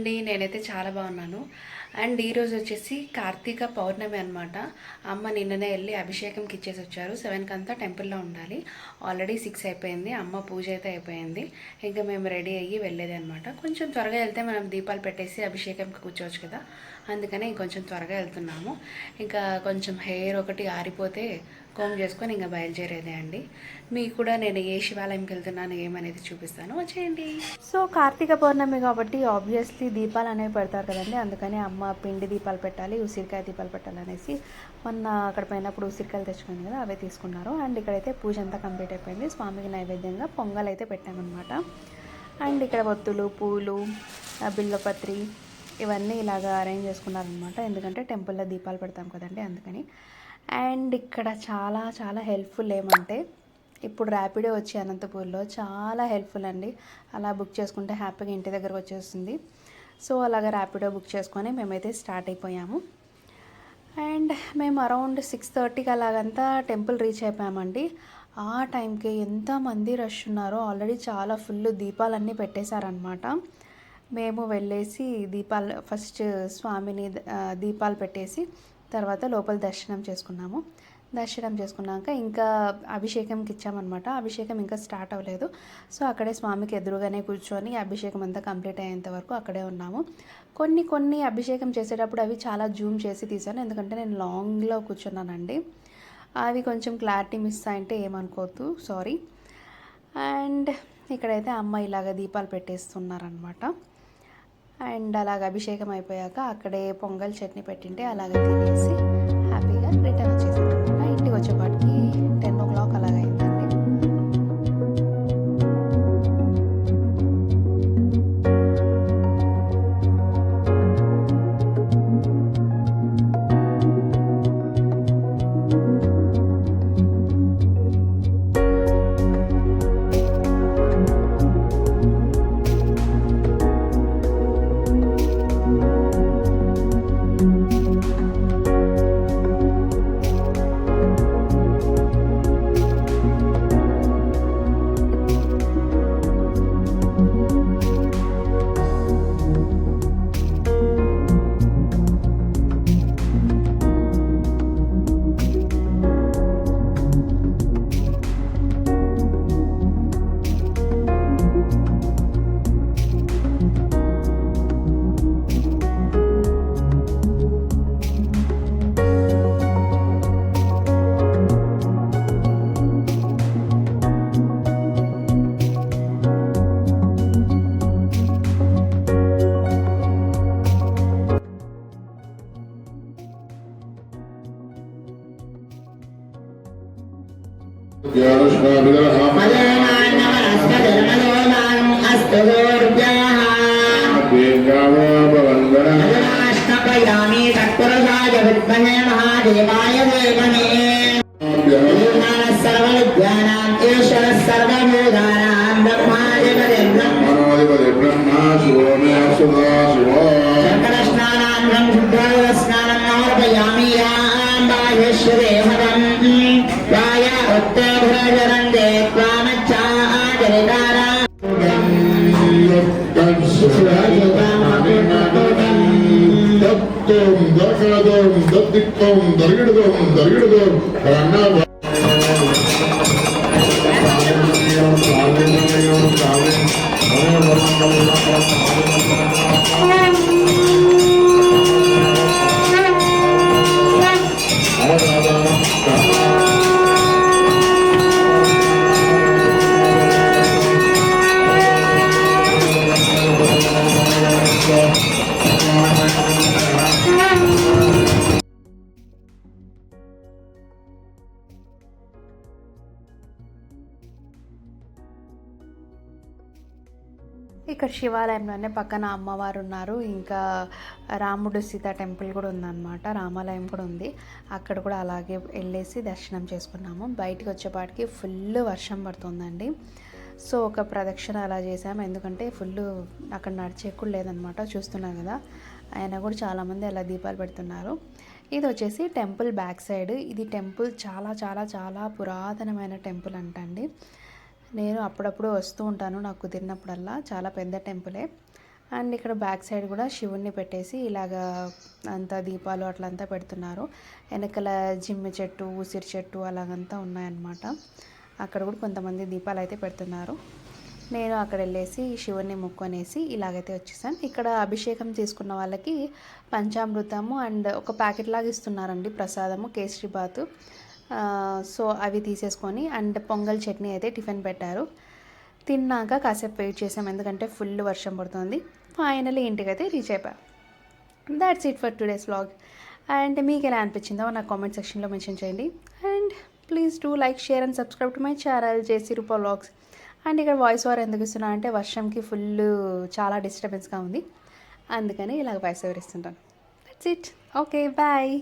అండి. నేనైతే చాలా బాగున్నాను. అండ్ ఈరోజు వచ్చేసి కార్తీక పౌర్ణమి అనమాట. అమ్మ నిన్ననే వెళ్ళి అభిషేకంకి ఇచ్చేసి వచ్చారు. 7కి అంతా టెంపుల్లో ఉండాలి. ఆల్రెడీ 6 అయిపోయింది. అమ్మ పూజ అయితే అయిపోయింది. ఇంకా మేము రెడీ అయ్యి వెళ్ళేది అనమాట. కొంచెం త్వరగా వెళ్తే మనం దీపాలు పెట్టేసి అభిషేకంకి కూర్చోవచ్చు కదా, అందుకని ఇంకొంచెం త్వరగా వెళ్తున్నాము. ఇంకా కొంచెం హెయిర్ ఒకటి ఆరిపోతే కోమ్ చేసుకొని ఇంకా బయలుదేరేదే అండి. మీకు కూడా నేను ఏ శివాలయంకి వెళ్తున్నాను ఏమనేది చూపిస్తాను, వచ్చేయండి. సో కార్తీక పౌర్ణమి కాబట్టి ఆబ్వియస్లీ దీపాలు అనేవి పెడతారు కదండి. అందుకని అమ్మ పిండి దీపాలు పెట్టాలి, ఉసిరికాయ దీపాలు పెట్టాలనేసి మొన్న అక్కడ పోయినప్పుడు ఉసిరికాయలు తెచ్చుకుంది కదా, అవే తీసుకున్నారు. అండ్ ఇక్కడైతే పూజ అంతా కంప్లీట్ అయిపోయింది. స్వామికి నైవేద్యంగా పొంగల్ అయితే పెట్టామన్నమాట. అండ్ ఇక్కడ ఒత్తులు, పూలు, బిల్లపత్రి ఇవన్నీ ఇలాగా అరేంజ్ చేసుకున్నారనమాట. ఎందుకంటే టెంపుల్లో దీపాలు పెడతాం కదండి, అందుకని. అండ్ ఇక్కడ చాలా చాలా హెల్ప్ఫుల్ ఏమంటే, ఇప్పుడు ర్యాపిడో వచ్చి అనంతపూర్లో చాలా హెల్ప్ఫుల్ అండి. అలా బుక్ చేసుకుంటే హ్యాపీగా ఇంటి దగ్గరకు వచ్చేస్తుంది. సో అలాగా ర్యాపిడో బుక్ చేసుకొని మేమైతే స్టార్ట్ అయిపోయాము. అండ్ మేము అరౌండ్ 6:30కి అలాగంతా టెంపుల్ రీచ్ అయిపోయామండి. ఆ టైంకి ఎంతమంది రష్ ఉన్నారో, ఆల్రెడీ చాలా ఫుల్ దీపాలన్నీ పెట్టేశారనమాట. మేము వెళ్ళేసి ఫస్ట్ స్వామిని దీపాలు పెట్టేసి తర్వాత లోపల దర్శనం చేసుకున్నాము. దర్శనం చేసుకున్నాక ఇంకా అభిషేకంకి ఇచ్చామన్నమాట. అభిషేకం ఇంకా స్టార్ట్ అవ్వలేదు. సో అక్కడే స్వామికి ఎదురుగానే కూర్చొని అభిషేకం అంతా కంప్లీట్ అయ్యేంత వరకు అక్కడే ఉన్నాము. కొన్ని అభిషేకం చేసేటప్పుడు అవి చాలా జూమ్ చేసి తీసాను, ఎందుకంటే నేను లాంగ్లో కూర్చున్నానండి. అవి కొంచెం క్లారిటీ మిస్ అయింటే ఏమనుకోవద్దు, సారీ. అండ్ ఇక్కడైతే అమ్మ ఇలాగ దీపాలు పెట్టేస్తున్నారనమాట. అండ్ అలాగ అభిషేకం అయిపోయాక అక్కడే పొంగల్ చట్నీ పెట్టింటే అలాగ తినేసి హ్యాపీగా రిటర్న్ వచ్చేసాను అనమాట. ఇంటికి వచ్చేపాటికి 10 o'clock అలాగ అయిందండి. ఇక్కడ శివాలయంలోనే పక్కన అమ్మవారు ఉన్నారు. ఇంకా రాముడు సీత టెంపుల్ కూడా ఉందన్నమాట, రామాలయం కూడా ఉంది. అక్కడ కూడా అలాగే వెళ్ళేసి దర్శనం చేసుకున్నాము. బయటికి వచ్చేపాటికి ఫుల్ వర్షం పడుతుందండి. సో ఒక ప్రదక్షిణ అలా చేసాము, ఎందుకంటే ఫుల్ అక్కడ నడిచేక్కుడు లేదనమాట. చూస్తున్నారు కదా, ఆయన కూడా చాలామంది అలా దీపాలు పెడుతున్నారు. ఇది వచ్చేసి టెంపుల్ బ్యాక్ సైడ్. ఇది టెంపుల్ చాలా చాలా చాలా పురాతనమైన టెంపుల్ అంటండి. నేను అప్పుడప్పుడు వస్తూ ఉంటాను నాకు కుదిరినప్పుడల్లా. చాలా పెద్ద టెంపులే. అండ్ ఇక్కడ బ్యాక్ సైడ్ కూడా శివుణ్ణి పెట్టేసి ఇలాగా అంతా దీపాలు అట్లంతా పెడుతున్నారు. వెనకాల జిమ్మ చెట్టు, ఉసిరి చెట్టు అలాగంతా ఉన్నాయన్నమాట. అక్కడ కూడా కొంతమంది దీపాలు అయితే పెడుతున్నారు. నేను అక్కడ వెళ్ళేసి శివుణ్ణి మొక్కునేసి ఇలాగైతే వచ్చేసాను. ఇక్కడ అభిషేకం తీసుకున్న వాళ్ళకి పంచామృతము అండ్ ఒక ప్యాకెట్ లాగా ఇస్తున్నారండి ప్రసాదము, కేసరి బాతు. సో అవి తీసేసుకొని అండ్ పొంగల్ చట్నీ అయితే టిఫిన్ పెట్టారు. తిన్నాక కాసేపు వెయిట్ చేసాం, ఎందుకంటే ఫుల్ వర్షం పడుతుంది. ఫైనలీ ఇంటికైతే రీచ్ అయిపోయాం. That's it for today's vlog. And మీకు ఎలా అనిపించిందో నాకు కామెంట్ సెక్షన్లో మెన్షన్ చేయండి. And please do like, share and subscribe to my channel JC Rupa vlogs. And ఇక్కడ వాయిస్ ఓవర్ ఎందుకు ఇస్తున్నా అంటే వర్షంకి ఫుల్ చాలా డిస్టర్బెన్స్గా ఉంది, అందుకని ఇలాగ వాయిస్ ఓవర్ ఇస్తుంటాను. That's it. Okay, bye.